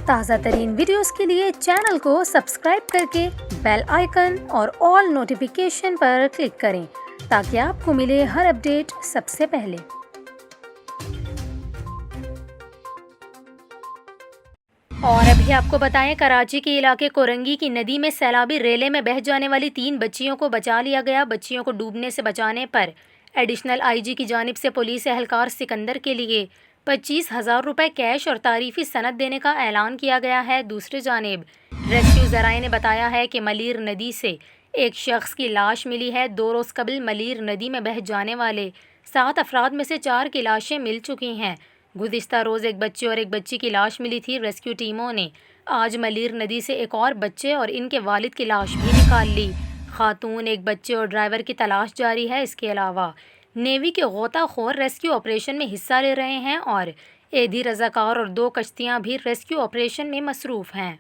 تازہ ترین ویڈیوز کے لیے چینل کو سبسکرائب کر کے بیل آئیکن اور آل نوٹیفیکیشن پر کلک کریں تاکہ آپ کو ملے ہر اپڈیٹ سب سے پہلے۔ اور ابھی آپ کو بتائیں، کراچی کے علاقے کورنگی کی ندی میں سیلابی ریلے میں بہہ جانے والی 3 بچیوں کو بچا لیا گیا۔ بچیوں کو ڈوبنے سے بچانے پر ایڈیشنل آئی جی کی جانب سے پولیس اہلکار سکندر کے لیے 25,000 روپے کیش اور تعریفی سند دینے کا اعلان کیا گیا ہے۔ دوسری جانب ریسکیو ذرائع نے بتایا ہے کہ ملیر ندی سے ایک شخص کی لاش ملی ہے۔ 2 روز قبل ملیر ندی میں بہہ جانے والے 7 افراد میں سے 4 کی لاشیں مل چکی ہیں۔ گزشتہ روز ایک بچے اور ایک بچی کی لاش ملی تھی۔ ریسکیو ٹیموں نے آج ملیر ندی سے ایک اور بچے اور ان کے والد کی لاش بھی نکال لی۔ خاتون، ایک بچے اور ڈرائیور کی تلاش جاری ہے۔ اس کے علاوہ نیوی کے غوطہ خور ریسکیو آپریشن میں حصہ لے رہے ہیں اور ایدھی رضاکار اور 2 کشتیاں بھی ریسکیو آپریشن میں مصروف ہیں۔